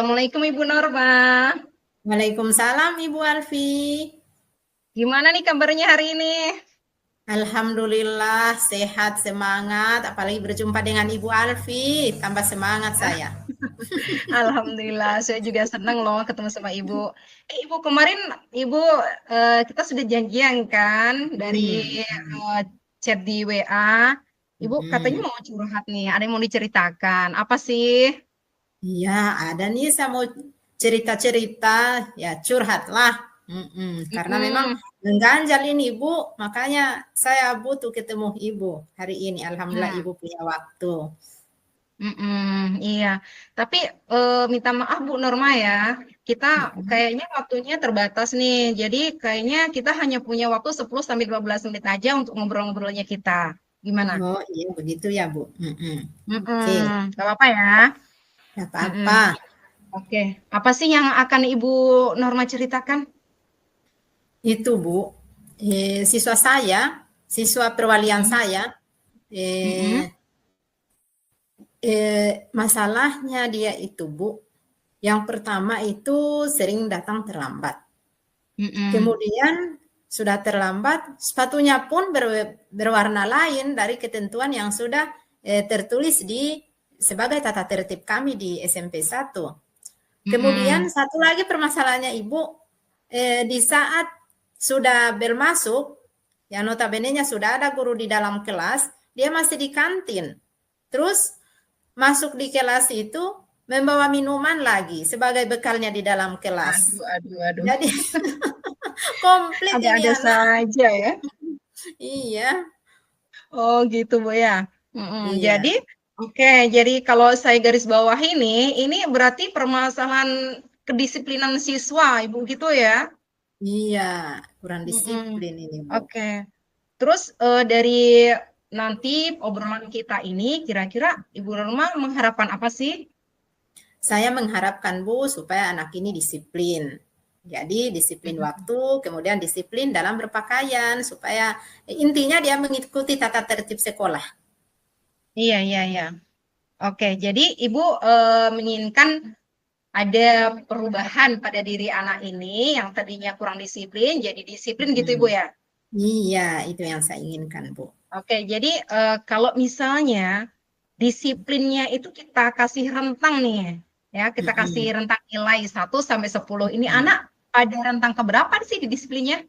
Assalamualaikum Ibu Norma. Waalaikumsalam Ibu Alfi. Gimana nih kabarnya hari ini? Alhamdulillah sehat, semangat, apalagi berjumpa dengan Ibu Alfi, tambah semangat saya. Alhamdulillah, saya juga senang loh ketemu sama Ibu. Ibu kemarin Ibu kita sudah janjian kan dari Hmm. chat di WA. Ibu katanya Hmm. mau curhat nih, ada yang mau diceritakan. Apa sih? Iya, ada nih saya mau cerita-cerita, ya curhatlah. Karena memang Mm-mm. mengganjal ini Ibu, makanya saya butuh ketemu Ibu hari ini. Alhamdulillah Nah, Ibu punya waktu. iya. Tapi minta maaf Bu Norma ya, kita Mm-mm. kayaknya waktunya terbatas nih. Jadi kayaknya kita hanya punya waktu 10 sampai 15 menit aja untuk ngobrol-ngobrolnya kita. Gimana? Oh iya begitu ya Bu. Oke, Gak apa-apa ya. nggak Mm-mm. apa-apa. Oke. Apa sih yang akan Ibu Norma ceritakan? Itu Bu, siswa perwalian Mm-mm. saya, Mm-mm. masalahnya dia itu Bu, yang pertama itu sering datang terlambat. Mm-mm. Kemudian sudah terlambat, sepatunya pun berwarna lain dari ketentuan yang sudah tertulis di sebagai tata tertib kami di SMP 1. Kemudian Mm-mm. satu lagi permasalahannya Ibu, di saat sudah bermasuk, yang notabene-nya sudah ada guru di dalam kelas, dia masih di kantin. Terus masuk di kelas itu membawa minuman lagi sebagai bekalnya di dalam kelas. Aduh, aduh, aduh. Jadi komplit ini Ada-ada anak. saja ya. Iya, Oh gitu Bu ya. Jadi, iya, oke. Jadi kalau saya garis bawah ini berarti permasalahan kedisiplinan siswa, Ibu gitu ya. iya, kurang Mm-mm. disiplin ini Bu. Oke. Terus dari nanti obrolan kita ini, kira-kira Ibu Norma mengharapkan apa sih? Saya mengharapkan Bu supaya anak ini disiplin. Jadi disiplin Mm-mm. waktu, kemudian disiplin dalam berpakaian supaya intinya dia mengikuti tata tertib sekolah. Iya, iya, iya. Oke, jadi Ibu menginginkan ada perubahan pada diri anak ini yang tadinya kurang disiplin, jadi disiplin gitu Ibu Hmm. ya. Iya, itu yang saya inginkan Bu. Oke, jadi kalau misalnya disiplinnya itu kita kasih rentang nih, ya, kita kasih Hmm. rentang nilai 1 sampai 10. Ini Hmm. anak pada rentang keberapa sih di disiplinnya?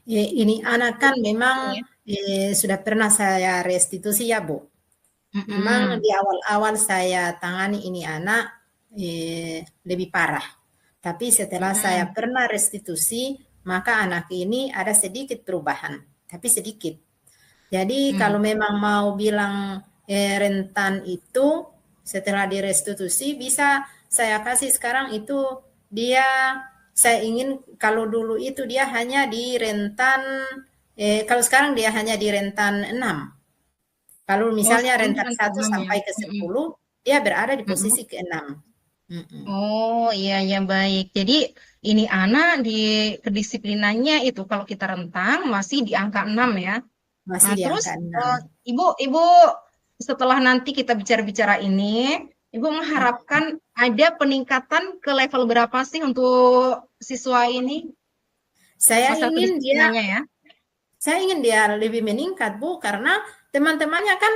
Ini anak kan memang Ya. sudah pernah saya restitusi ya Bu. Memang Mm-mm. di awal-awal saya tangani ini anak lebih parah. Tapi setelah saya Mm-mm. pernah restitusi, maka anak ini ada sedikit perubahan, tapi sedikit. Jadi kalau Mm. memang mau bilang rentan itu setelah direstitusi bisa saya kasih sekarang itu dia saya ingin kalau dulu itu dia hanya di rentan kalau sekarang dia hanya di rentan 6. Kalau Oh, misalnya sekarang rentan dengan 1 enam ya. sampai ke Mm-mm. 10 dia berada di Mm-mm. posisi ke-6. Mm-mm. Oh iya ya baik. Jadi ini anak di kedisiplinannya itu kalau kita rentang masih di angka 6 ya. Masih Nah, di terus angka 6. Ibu setelah nanti kita bicara-bicara ini, Ibu mengharapkan ada peningkatan ke level berapa sih untuk siswa ini? Saya Masalah ingin dia kedisiplinannya ya. saya ingin dia lebih meningkat Bu karena teman-temannya kan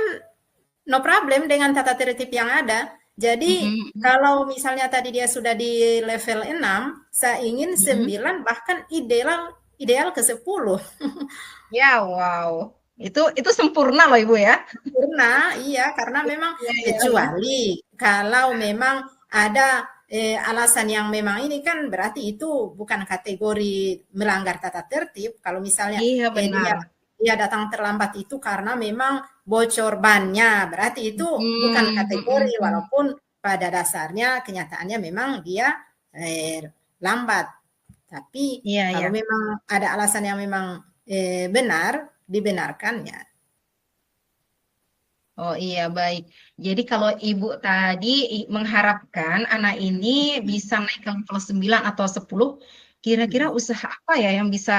no problem dengan tata tertib yang ada. Jadi Mm-mm, mm-mm, kalau misalnya tadi dia sudah di level 6, saya ingin mm-mm. 9 bahkan ideal ideal ke 10. Ya, wow. Itu sempurna loh Ibu ya. Sempurna, iya karena memang Iya, iya, iya. kecuali kalau memang ada alasan yang memang ini kan berarti itu bukan kategori melanggar tata tertib. Kalau misalnya Iya, dia benar. dia datang terlambat itu karena memang bocor bannya, berarti itu bukan Hmm, kategori mm-mm, mm. walaupun pada dasarnya kenyataannya memang dia eh, lambat. Tapi Iya, iya. kalau memang ada alasan yang memang benar, dibenarkan ya. Oh iya, baik. Jadi kalau Ibu tadi mengharapkan anak ini bisa naik ke level 9 atau 10, kira-kira usaha apa ya yang bisa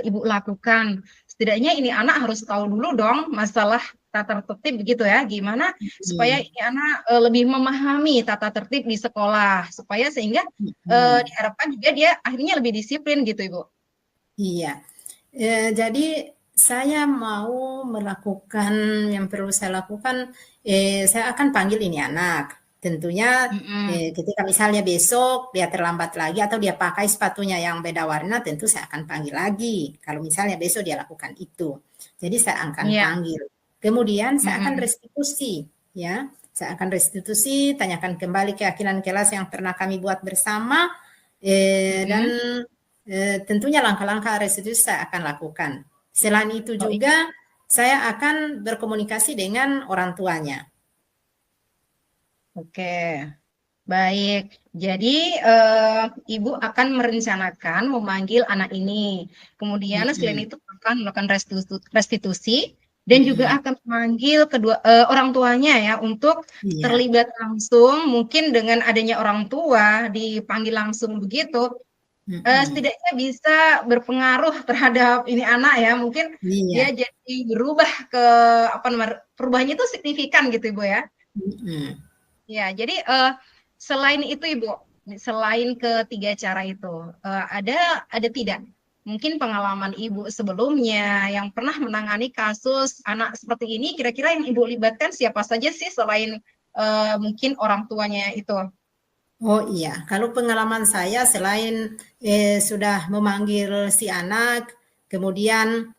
Ibu lakukan? Setidaknya ini anak harus tahu dulu dong masalah tata tertib begitu ya. Gimana supaya ini anak lebih memahami tata tertib di sekolah supaya sehingga diharapkan juga dia akhirnya lebih disiplin gitu Ibu. Iya. Jadi saya mau melakukan yang perlu saya lakukan, saya akan panggil ini anak. Tentunya ketika misalnya besok dia terlambat lagi atau dia pakai sepatunya yang beda warna, tentu saya akan panggil lagi. Kalau misalnya besok dia lakukan itu, jadi saya akan Iya. panggil. Kemudian saya akan restitusi, ya. Saya akan restitusi, tanyakan kembali keyakinan kelas yang pernah kami buat bersama, dan tentunya langkah-langkah restitusi saya akan lakukan. Selain itu juga saya akan berkomunikasi dengan orang tuanya. Oke, baik. Jadi Ibu akan merencanakan memanggil anak ini. Kemudian selain itu akan melakukan restitusi dan juga akan memanggil kedua orang tuanya ya untuk terlibat langsung. Mungkin dengan adanya orang tua dipanggil langsung begitu, setidaknya bisa berpengaruh terhadap ini anak ya. Mungkin dia jadi berubah ke apa namanya, perubahannya itu signifikan gitu Ibu ya. Ya, jadi selain itu Ibu, selain ketiga cara itu, ada tidak mungkin pengalaman Ibu sebelumnya yang pernah menangani kasus anak seperti ini, kira-kira yang Ibu libatkan siapa saja sih selain mungkin orang tuanya itu? Oh iya, kalau pengalaman saya selain sudah memanggil si anak, kemudian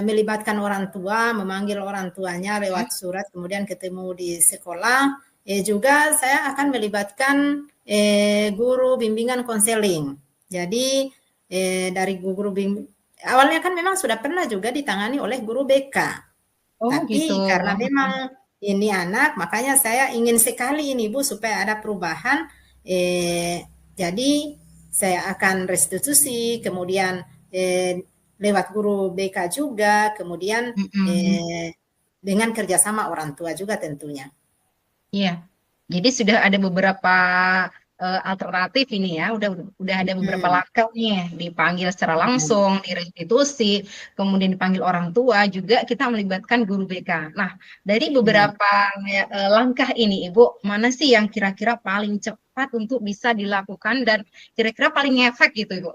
melibatkan orang tua, memanggil orang tuanya lewat surat, kemudian ketemu di sekolah, juga saya akan melibatkan guru bimbingan konseling. Jadi dari guru awalnya kan memang sudah pernah juga ditangani oleh guru BK. Oh gitu. Tapi karena memang ini anak, makanya saya ingin sekali ini Bu supaya ada perubahan. Jadi saya akan restitusi, kemudian lewat guru BK juga, kemudian dengan kerjasama orang tua juga tentunya. Iya, jadi sudah ada beberapa alternatif ini ya, udah ada beberapa langkah nih, dipanggil secara langsung, direstitusi, kemudian dipanggil orang tua, juga kita melibatkan guru BK. Nah, dari beberapa langkah ini, Ibu, mana sih yang kira-kira paling cepat untuk bisa dilakukan dan kira-kira paling efek gitu, Ibu?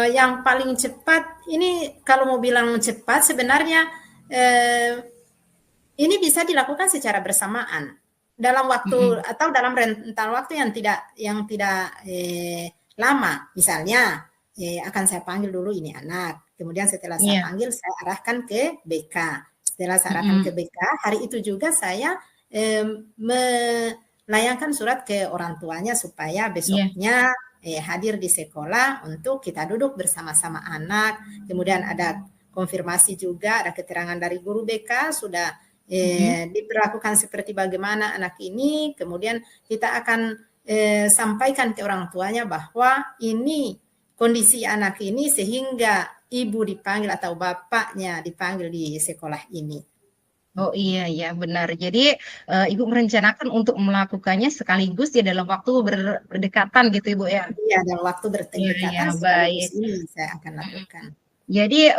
Yang paling cepat ini kalau mau bilang cepat sebenarnya ini bisa dilakukan secara bersamaan dalam waktu atau dalam rentan waktu yang tidak lama. Misalnya akan saya panggil dulu ini anak, kemudian setelah saya panggil saya arahkan ke BK. Setelah saya arahkan ke BK, hari itu juga saya melayangkan surat ke orang tuanya supaya besoknya hadir di sekolah untuk kita duduk bersama-sama anak. Kemudian ada konfirmasi juga, ada keterangan dari guru BK sudah diperlakukan seperti bagaimana anak ini, kemudian kita akan sampaikan ke orang tuanya bahwa ini kondisi anak ini sehingga ibu dipanggil atau bapaknya dipanggil di sekolah ini. Oh iya benar. Jadi Ibu merencanakan untuk melakukannya sekaligus ya dalam waktu berdekatan gitu Ibu ya? Iya, dalam waktu berdekatan sekaligus ini saya akan lakukan. Jadi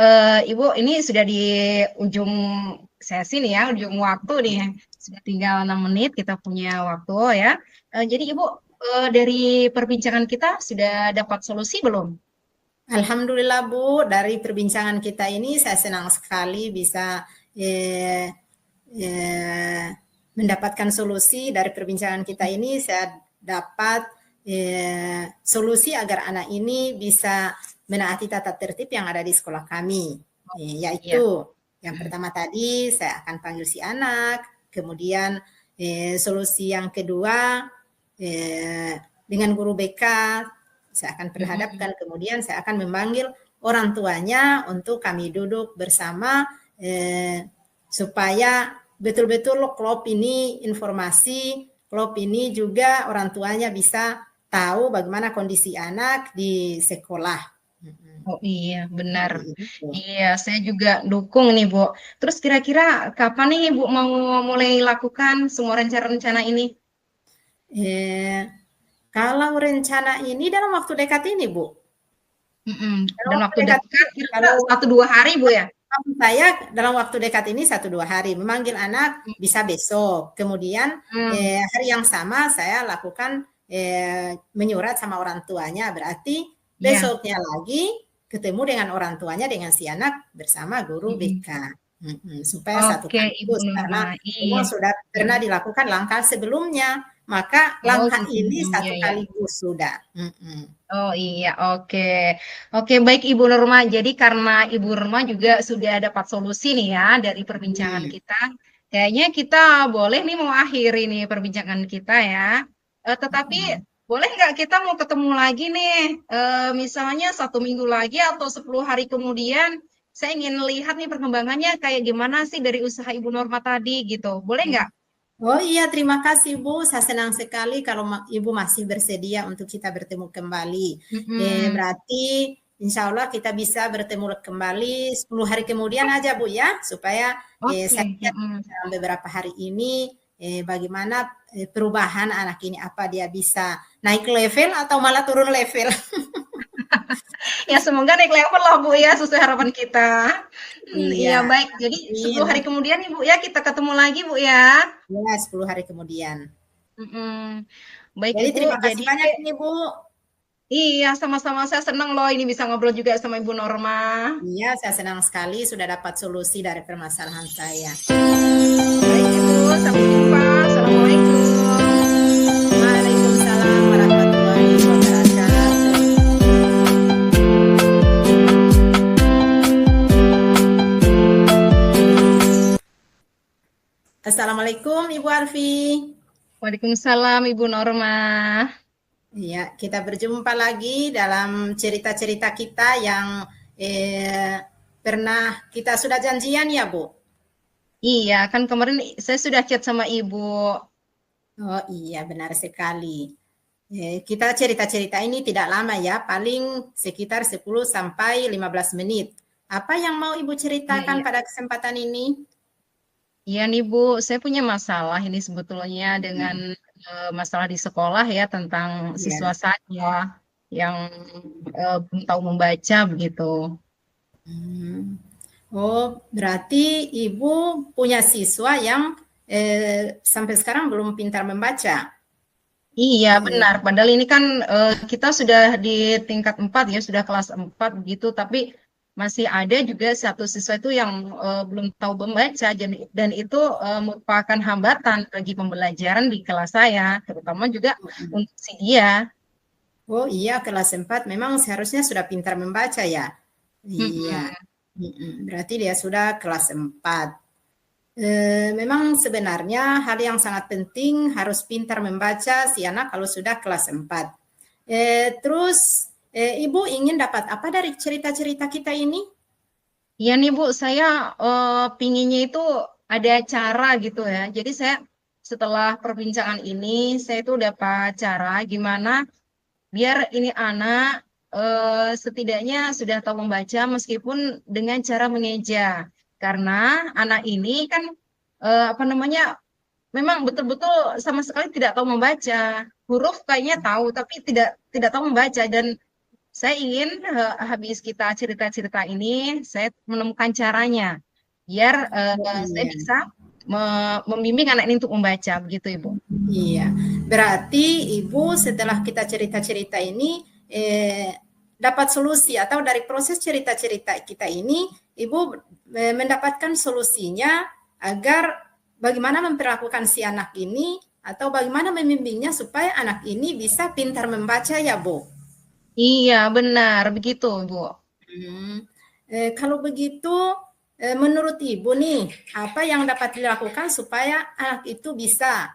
Ibu ini sudah di ujung sesi nih ya, ujung waktu nih. Sudah tinggal 6 menit kita punya waktu ya. Jadi Ibu dari perbincangan kita sudah dapat solusi belum? Alhamdulillah Bu, dari perbincangan kita ini saya senang sekali bisa mendapatkan solusi dari perbincangan kita ini. Saya dapat solusi agar anak ini bisa menaati tata tertib yang ada di sekolah kami, yaitu yang pertama tadi saya akan panggil si anak, kemudian solusi yang kedua dengan guru BK saya akan perhadapkan, kemudian saya akan memanggil orang tuanya untuk kami duduk bersama supaya betul-betul klub ini informasi, klub ini juga orang tuanya bisa tahu bagaimana kondisi anak di sekolah. Oh iya, benar. Iya, saya juga dukung nih, Bu. Terus kira-kira kapan nih Bu mau mulai lakukan semua rencana-rencana ini? Kalau rencana ini dalam waktu dekat ini, Bu. Dan waktu dekat kira-kira 1-2 hari, Bu ya? Saya dalam waktu dekat ini 1-2 hari memanggil anak bisa besok. Kemudian hari yang sama saya lakukan menyurat sama orang tuanya. Berarti Iya. besoknya lagi ketemu dengan orang tuanya dengan si anak bersama guru Mm-mm. BK. Supaya satu Oke, Ibu kampus karena Nurma. semua Iya. sudah pernah dilakukan langkah sebelumnya. Maka Oh langkah gitu. ini Iya, satu ya. kaligus sudah. Oh iya, oke. Oke, baik Ibu Nurma. Jadi karena Ibu Nurma juga sudah dapat solusi nih ya dari perbincangan Hmm. kita. Kayaknya kita boleh nih mau akhiri nih perbincangan kita ya. Tetapi boleh nggak kita mau ketemu lagi nih, misalnya 1 minggu lagi atau 10 hari kemudian, saya ingin lihat nih perkembangannya kayak gimana sih dari usaha Ibu Norma tadi gitu. Boleh nggak? Oh iya, terima kasih Bu. Saya senang sekali kalau Ibu masih bersedia untuk kita bertemu kembali. Mm-mm. Berarti insya Allah kita bisa bertemu kembali 10 hari kemudian aja Bu ya, supaya Oke. saya lihat Mm-mm. dalam beberapa hari ini bagaimana perubahan anak ini, apa dia bisa naik level atau malah turun level. Ya semoga naik level lah Bu ya sesuai harapan kita. Iya Iya, baik. Jadi 10 hari amin. kemudian Ibu ya kita ketemu lagi Bu ya. Ya, 10 hari kemudian. Mm-mm. Baik Jadi Ibu. terima kasih Jadi banyak ini Bu. iya sama-sama saya senang loh ini bisa ngobrol juga sama Ibu Norma. Iya, saya senang sekali sudah dapat solusi dari permasalahan saya. Baik Ibu, sampai jumpa. Assalamualaikum. Waalaikumsalam warahmatullahi wabarakatuh. Assalamualaikum Ibu Arfi. Waalaikumsalam Ibu Norma. Iya, kita berjumpa lagi dalam cerita-cerita kita yang pernah kita sudah janjian ya Bu. Iya kan kemarin saya sudah chat sama Ibu. Oh iya, benar sekali. Kita cerita-cerita ini tidak lama ya, paling sekitar 10 sampai 15 menit. Apa yang mau Ibu Iya ceritakan iya. pada kesempatan ini? Iya nih Bu, saya punya masalah ini sebetulnya dengan masalah di sekolah ya tentang Iya. siswa saya yang belum tahu membaca begitu. Hmm. Oh, berarti Ibu punya siswa yang sampai sekarang belum pintar membaca. Iya Eh, benar, padahal ini kan kita sudah di tingkat 4 ya, sudah kelas 4 begitu, tapi masih ada juga satu siswa itu yang belum tahu membaca dan itu merupakan hambatan bagi pembelajaran di kelas saya, terutama juga untuk si dia. oh iya, kelas 4 memang seharusnya sudah pintar membaca ya. Iya. Mm-mm. Berarti dia sudah kelas 4. Memang sebenarnya hal yang sangat penting harus pintar membaca si anak kalau sudah kelas 4. Terus Ibu ingin dapat apa dari cerita-cerita kita ini? Iya nih Bu, saya pinginnya itu ada cara gitu ya. Jadi saya setelah perbincangan ini, saya itu dapat cara gimana biar ini anak setidaknya sudah tahu membaca meskipun dengan cara mengeja. Karena anak ini kan apa namanya memang betul-betul sama sekali tidak tahu membaca. Huruf kayaknya tahu tapi tidak tahu membaca dan saya ingin habis kita cerita-cerita ini saya menemukan caranya biar Oh, saya iya. bisa membimbing anak ini untuk membaca begitu Ibu. Iya, berarti Ibu setelah kita cerita-cerita ini dapat solusi atau dari proses cerita-cerita kita ini Ibu mendapatkan solusinya agar bagaimana memperlakukan si anak ini atau bagaimana membimbingnya supaya anak ini bisa pintar membaca ya Bu. Iya benar begitu Bu. Hmm. Kalau begitu menurut Ibu nih apa yang dapat dilakukan supaya anak itu bisa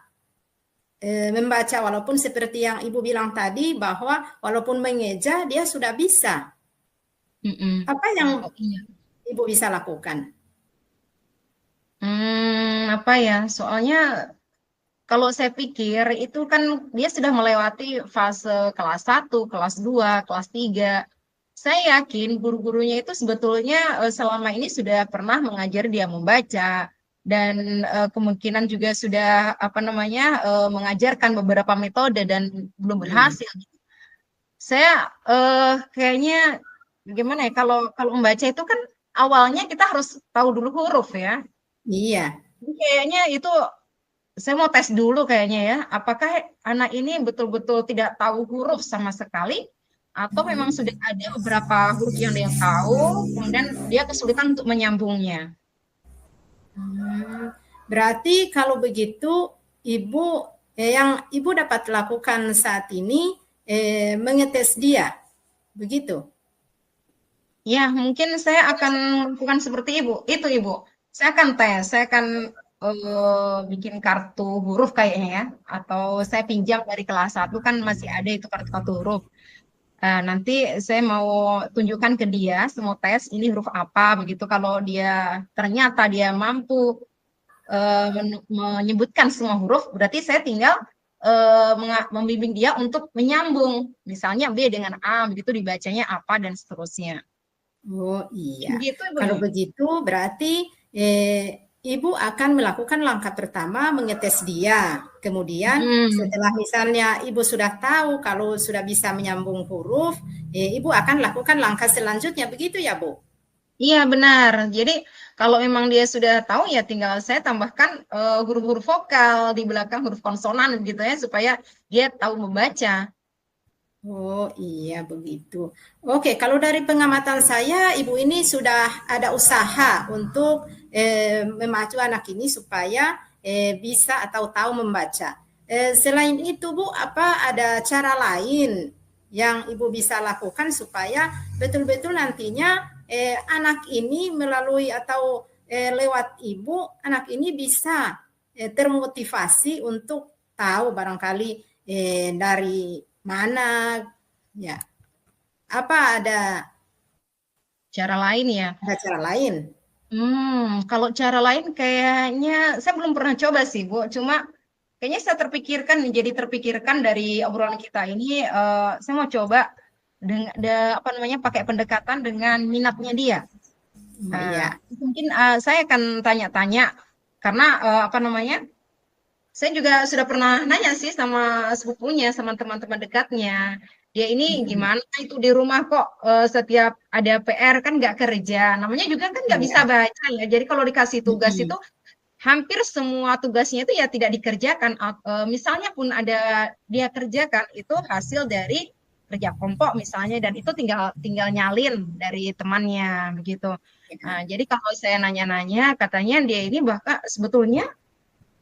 membaca walaupun seperti yang Ibu bilang tadi bahwa walaupun mengeja dia sudah bisa. Mm-mm. Apa yang Oh, iya. Ibu bisa lakukan? Apa ya? Soalnya kalau saya pikir itu kan dia sudah melewati fase kelas 1, kelas 2, kelas 3. Saya yakin guru-gurunya itu sebetulnya selama ini sudah pernah mengajar dia membaca dan kemungkinan juga sudah apa namanya mengajarkan beberapa metode dan belum Hmm. berhasil. Saya kayaknya gimana ya kalau kalau membaca itu kan awalnya kita harus tahu dulu huruf ya. Iya. Jadi kayaknya itu saya mau tes dulu kayaknya ya, apakah anak ini betul-betul tidak tahu huruf sama sekali, atau memang sudah ada beberapa huruf yang dia tahu, kemudian dia kesulitan untuk menyambungnya. Berarti kalau begitu Ibu yang Ibu dapat lakukan saat ini mengetes dia, begitu? Ya, mungkin saya akan melakukan seperti Ibu. Itu Ibu. Saya akan tes, saya akan bikin kartu huruf kayaknya ya, atau saya pinjam dari kelas 1 kan masih ada itu kartu-kartu huruf. Nanti saya mau tunjukkan ke dia, saya mau tes ini huruf apa begitu. Kalau dia ternyata dia mampu menyebutkan semua huruf, berarti saya tinggal membimbing dia untuk menyambung. Misalnya B dengan A, begitu dibacanya apa dan seterusnya. Oh iya. Begitu Ibu Kalau ya? begitu berarti Ibu akan melakukan langkah pertama mengetes dia. Kemudian setelah misalnya Ibu sudah tahu kalau sudah bisa menyambung huruf, Ibu akan lakukan langkah selanjutnya. Begitu ya, Bu? Iya benar. Jadi kalau memang dia sudah tahu ya tinggal saya tambahkan huruf-huruf vokal di belakang huruf konsonan gitu ya supaya dia tahu membaca. Oh iya begitu. Oke, kalau dari pengamatan saya, Ibu ini sudah ada usaha untuk memacu anak ini supaya bisa atau tahu membaca. Selain itu, Bu, apa ada cara lain yang Ibu bisa lakukan supaya betul-betul nantinya anak ini melalui atau lewat Ibu, anak ini bisa termotivasi untuk tahu barangkali dari mana ya, apa ada Cara lain ya. cara lain? Kalau cara lain kayaknya saya belum pernah coba sih, Bu. Cuma kayaknya saya terpikirkan dari obrolan kita ini, saya mau coba dengan apa namanya pakai pendekatan dengan minatnya dia. Oh, iya. Mungkin saya akan tanya-tanya karena apa namanya saya juga sudah pernah nanya sih sama sepupunya, sama teman-teman dekatnya. Dia ini gimana itu di rumah kok setiap ada PR kan nggak kerja. Namanya juga kan nggak bisa Iya. baca ya. Jadi kalau dikasih tugas itu hampir semua tugasnya itu ya tidak dikerjakan. Misalnya pun ada dia kerjakan itu hasil dari kerja kelompok misalnya dan itu tinggal tinggal nyalin dari temannya begitu. Jadi kalau saya nanya-nanya katanya dia ini bahkan sebetulnya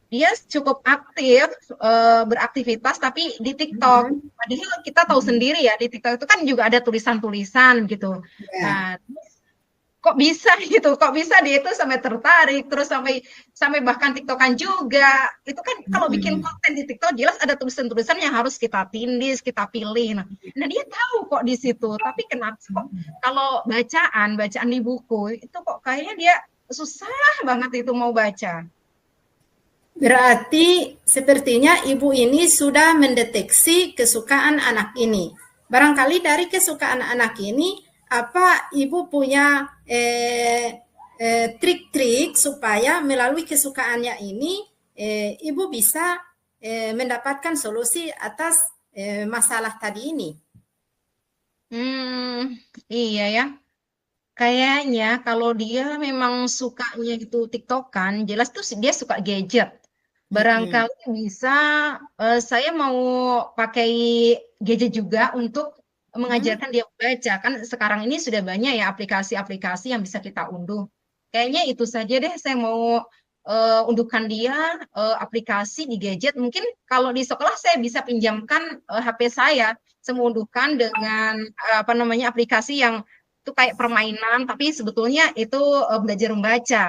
dia cukup aktif beraktivitas tapi di TikTok. Padahal kita tahu sendiri ya di TikTok itu kan juga ada tulisan-tulisan gitu. Ya. Kok bisa gitu? Kok bisa dia itu sampai tertarik terus sampai bahkan TikTokan juga. Itu kan kalau bikin konten di TikTok jelas ada tulisan-tulisan yang harus kita tindis, kita pilih. Nah dia tahu kok di situ. Tapi kenapa kok kalau bacaan di buku itu kok kayaknya dia susah banget itu mau baca. Berarti sepertinya Ibu ini sudah mendeteksi kesukaan anak ini. Barangkali dari kesukaan anak ini, apa Ibu punya trik-trik supaya melalui kesukaannya ini Ibu bisa mendapatkan solusi atas masalah tadi ini. Iya ya. Kayaknya kalau dia memang sukanya itu TikTokan, jelas tuh dia suka gadget. Barangkali bisa saya mau pakai gadget juga untuk mengajarkan dia membaca. Kan sekarang ini sudah banyak ya aplikasi-aplikasi yang bisa kita unduh. Kayaknya itu saja deh saya mau unduhkan dia aplikasi di gadget. Mungkin kalau di sekolah saya bisa pinjamkan HP saya. Saya mau unduhkan dengan apa namanya aplikasi yang itu kayak permainan, tapi sebetulnya itu belajar membaca.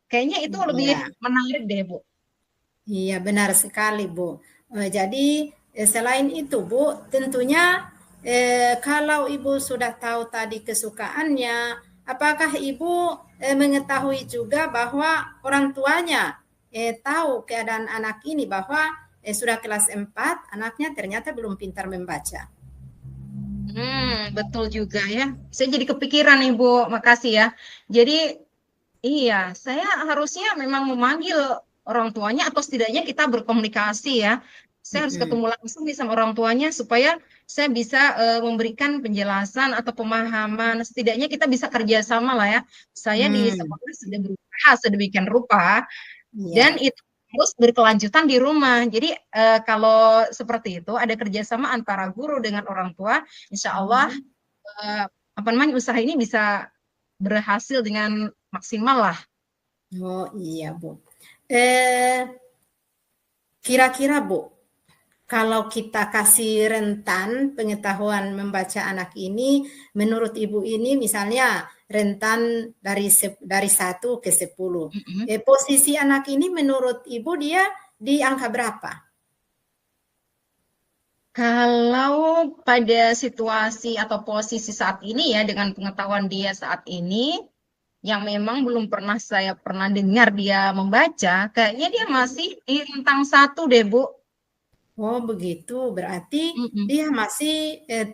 Kayaknya itu lebih Ya. menarik deh, Bu. Iya, benar sekali, Bu. Jadi, selain itu, Bu, tentunya kalau Ibu sudah tahu tadi kesukaannya, apakah Ibu mengetahui juga bahwa orang tuanya tahu keadaan anak ini bahwa sudah kelas 4, anaknya ternyata belum pintar membaca. Betul juga ya. Saya jadi kepikiran nih, Bu. Makasih ya. Jadi, iya, saya harusnya memang memanggil orang tuanya atau setidaknya kita berkomunikasi ya. Saya harus ketemu langsung nih sama orang tuanya supaya saya bisa memberikan penjelasan atau pemahaman. Setidaknya kita bisa kerjasama lah ya. Saya di Hmm, sekolah sudah berusaha sedemikian rupa dan iya. itu terus berkelanjutan di rumah. Jadi kalau seperti itu ada kerjasama antara guru dengan orang tua, insya Allah apa namanya usaha ini bisa berhasil dengan maksimal lah. Oh iya, Bu. Eh, Kira-kira, Bu, kalau kita kasih rentan pengetahuan membaca anak ini, menurut Ibu ini misalnya rentan dari 1 ke 10. Mm-mm. Posisi anak ini menurut Ibu dia di angka berapa? Kalau pada situasi atau posisi saat ini ya dengan pengetahuan dia saat ini yang memang belum pernah saya pernah dengar dia membaca, kayaknya dia masih di rentang 1 deh, Bu. Oh begitu, berarti Mm-mm. dia masih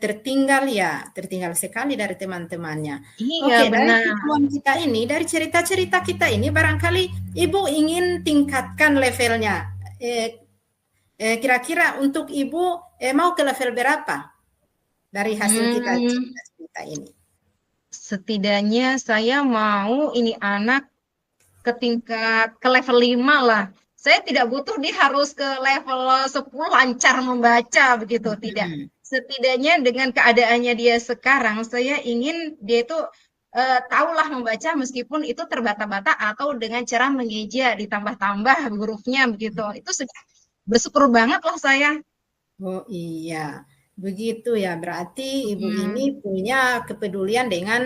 tertinggal ya, tertinggal sekali dari teman-temannya. Iya, Oke, dari benar. pertemuan kita ini, dari cerita-cerita kita ini, barangkali Ibu ingin tingkatkan levelnya. Eh, Kira-kira untuk Ibu mau ke level berapa dari hasil kita Hmm, cerita-cerita ini? setidaknya saya mau ini anak ke level 5 lah. Saya tidak butuh dia harus ke level 10 lancar membaca begitu, tidak. Hmm. Setidaknya dengan keadaannya dia sekarang, saya ingin dia itu tahulah membaca meskipun itu terbata-bata atau dengan cara mengeja ditambah-tambah hurufnya begitu. Itu sudah bersyukur banget loh saya. Oh iya, begitu ya. Berarti Ibu ini Hmm. punya kepedulian dengan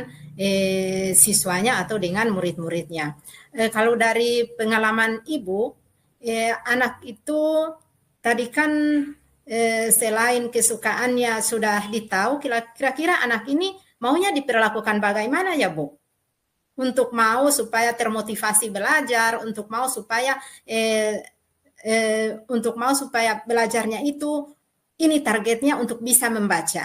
siswanya atau dengan murid-muridnya. Kalau dari pengalaman Ibu, anak itu tadi kan selain kesukaannya sudah ditahu, kira-kira anak ini maunya diperlakukan bagaimana ya, Bu? Untuk mau supaya termotivasi belajar, untuk mau supaya belajarnya itu ini targetnya untuk bisa membaca.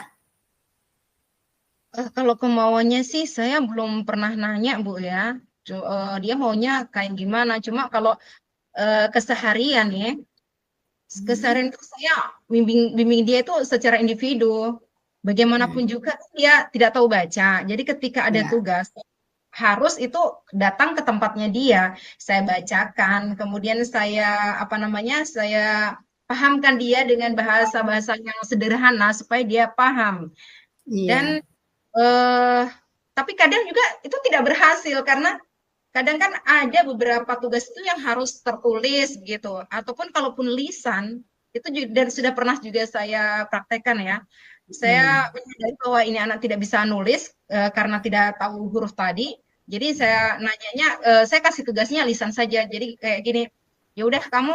Kalau kemauannya sih saya belum pernah nanya Bu ya. Dia maunya kayak gimana. Cuma kalau keseharian ya, Hmm, keseharian itu saya bimbing dia itu secara individu. Bagaimanapun hmm, juga dia tidak tahu baca. Jadi ketika ada ya, tugas harus itu datang ke tempatnya dia. Saya bacakan, kemudian saya apa namanya? Saya pahamkan dia dengan bahasa-bahasa yang sederhana supaya dia paham. Dan iya, eh tapi kadang juga itu tidak berhasil karena kadang kan ada beberapa tugas itu yang harus tertulis gitu ataupun kalaupun lisan itu juga, dan sudah pernah juga saya praktekkan ya. Saya hmm, menyadari bahwa ini anak tidak bisa nulis karena tidak tahu huruf tadi. Jadi saya nanyanya, saya kasih tugasnya lisan saja. Jadi kayak gini, ya udah kamu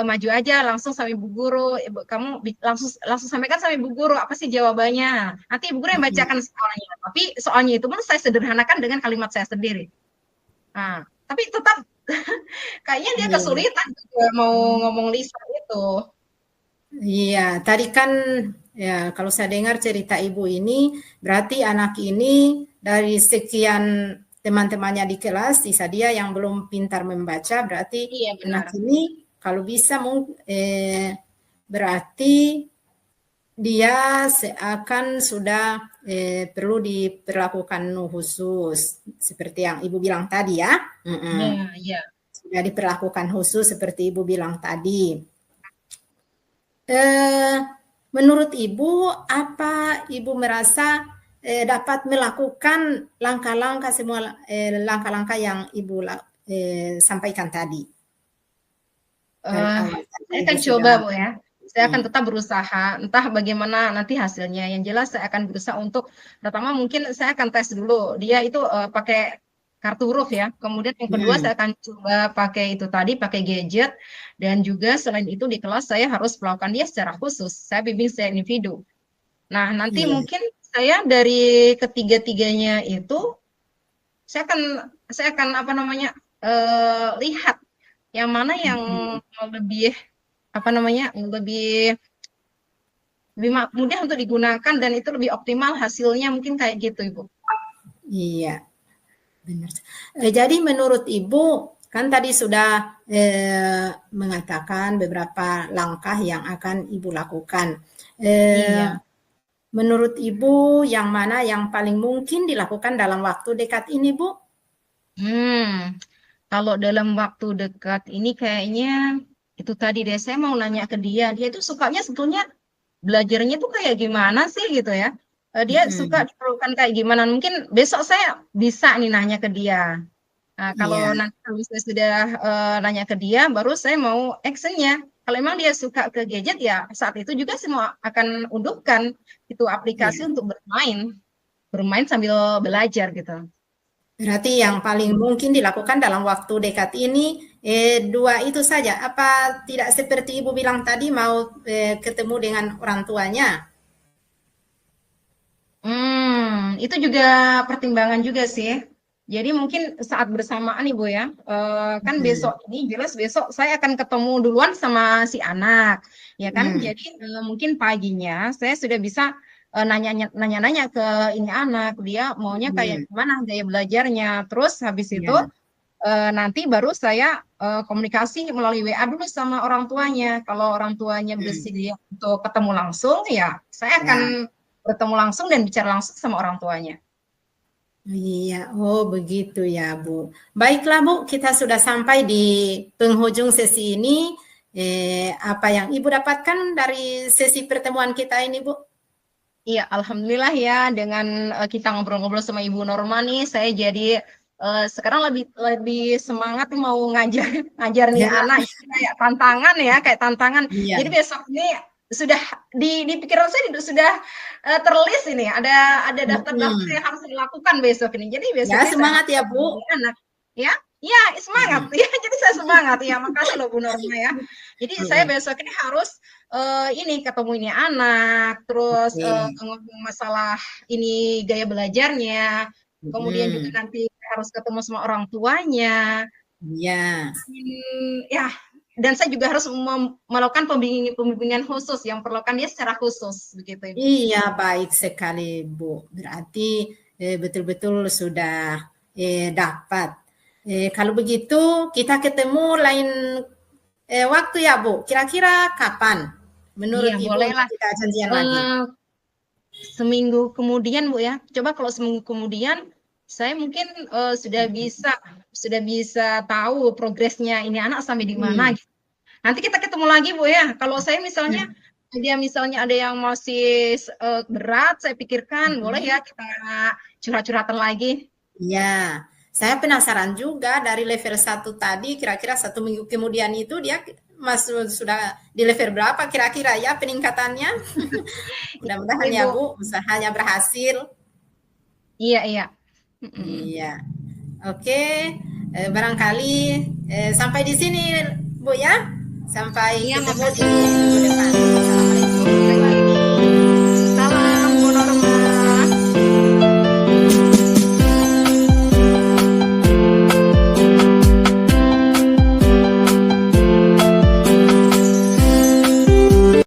maju aja langsung sama ibu guru, kamu langsung langsung sampaikan sama ibu guru apa sih jawabannya. Nanti ibu guru yang hmm, bacakan soalnya. Tapi soalnya itu pun saya sederhanakan dengan kalimat saya sendiri. Nah, tapi tetap kayaknya dia iya, kesulitan juga mau ngomong lisan itu. iya. Tadi kan ya kalau saya dengar cerita ibu ini, berarti anak ini dari sekian teman-temannya di kelas, sisa dia yang belum pintar membaca, berarti Iya anak benar. ini kalau bisa berarti dia seakan sudah perlu diperlakukan khusus seperti yang Ibu bilang tadi ya. Iya, iya. Sudah diperlakukan khusus seperti Ibu bilang tadi. Eh, Menurut Ibu, apa Ibu merasa dapat melakukan langkah-langkah semua langkah-langkah yang Ibu sampaikan tadi dari Eh, awal tadi saya Ibu akan coba, sudah. Bu ya. Saya akan Hmm, tetap berusaha, entah bagaimana nanti hasilnya. Yang jelas saya akan berusaha untuk pertama mungkin saya akan tes dulu. Dia itu pakai kartu huruf ya. Kemudian yang kedua saya hmm, akan coba pakai itu tadi, pakai gadget. Dan juga selain itu di kelas saya harus melakukan dia secara khusus. Saya bimbing secara individu. Nah, nanti iya. mungkin saya dari ketiga-tiganya itu saya akan apa namanya lihat yang mana yang Hmm, lebih apa namanya lebih lebih mudah untuk digunakan dan itu lebih optimal hasilnya mungkin kayak gitu Ibu. iya. Benar. Jadi menurut Ibu, kan tadi sudah mengatakan beberapa langkah yang akan Ibu lakukan. Eh, Iya. menurut Ibu yang mana yang paling mungkin dilakukan dalam waktu dekat ini, Bu? Kalau dalam waktu dekat ini kayaknya itu tadi deh, saya mau nanya ke dia. Dia itu sukanya sebetulnya belajarnya tuh kayak gimana sih gitu ya. Dia suka Mm-mm. diperlukan kayak gimana. Mungkin besok saya bisa nih nanya ke dia. Nah, kalau Iya, nanti kalau saya sudah nanya ke dia, baru saya mau actionnya. Kalau emang dia suka ke gadget ya saat itu juga saya mau akan unduhkan itu aplikasi iya. untuk bermain, bermain sambil belajar gitu. Berarti yang paling mungkin dilakukan dalam waktu dekat ini dua itu saja. Apa tidak seperti Ibu bilang tadi mau ketemu dengan orang tuanya? Itu juga pertimbangan juga sih. Jadi mungkin saat bersamaan Ibu ya, kan besok Mm, ini jelas besok saya akan ketemu duluan sama si anak, ya kan? mm, Jadi mungkin paginya saya sudah bisa nanya-nanya ke ini anak, dia maunya kayak mm, gimana gaya belajarnya. Terus habis itu ya, nanti baru saya komunikasi melalui WA dulu sama orang tuanya. Kalau orang tuanya mm, bersedia untuk ketemu langsung, ya saya akan ya. bertemu langsung dan bicara langsung sama orang tuanya. Iya, oh begitu ya, Bu. Baiklah, Bu, kita sudah sampai di penghujung sesi ini. Apa yang Ibu dapatkan dari sesi pertemuan kita ini, Bu? Iya, alhamdulillah ya dengan kita ngobrol-ngobrol sama Ibu Norma nih, saya jadi sekarang lebih lebih semangat nih mau ngajar ngajar nih Ya, anak. Jadi kayak tantangan ya, kayak tantangan. iya. Jadi besok ini sudah di pikiran saya sudah terlist ini, ada daftar-daftar Mm-mm. yang harus dilakukan besok ini. Jadi besok Ya, ini saya harus semangat ya, ngajar Bu. nih anak, ya. Ya, semangat Mm-mm. ya. Jadi saya semangat ya. Makasih loh Bu Norma ya. Jadi saya Mm-mm. besok ini harus ini ketemu ini anak, terus Oke. ngomong masalah ini gaya belajarnya, kemudian juga Mm-mm. nanti harus ketemu sama orang tuanya, Ya. ya. Dan saya juga harus melakukan pembimbingan khusus yang perlukan dia secara khusus, begitu Ibu. Iya, baik sekali, Bu. Berarti betul-betul sudah dapat. Kalau begitu, kita ketemu lain waktu ya, Bu. Kira-kira kapan? Iya, Menurut Ibu boleh untuk lah. kita janjian lagi. Eh, Seminggu kemudian Bu ya. Coba kalau seminggu kemudian saya mungkin sudah bisa tahu progresnya ini anak sampai di mana Hmm. gitu. Nanti kita ketemu lagi Bu ya. Kalau saya misalnya Ya. dia misalnya ada yang masih berat, saya pikirkan boleh ya Hmm. kita curhat-curhatan lagi. Ya, saya penasaran juga dari level satu tadi, kira-kira 1 minggu kemudian itu dia masuk sudah di level berapa kira-kira ya peningkatannya? Mudah-mudahan ya Ibu. Bu, usahanya berhasil. Iya, iya. Mm-mm. Iya, oke. Barangkali sampai di sini Bu ya. Sampai Iya, ketemu di makasih. minggu depan. Assalamualaikum.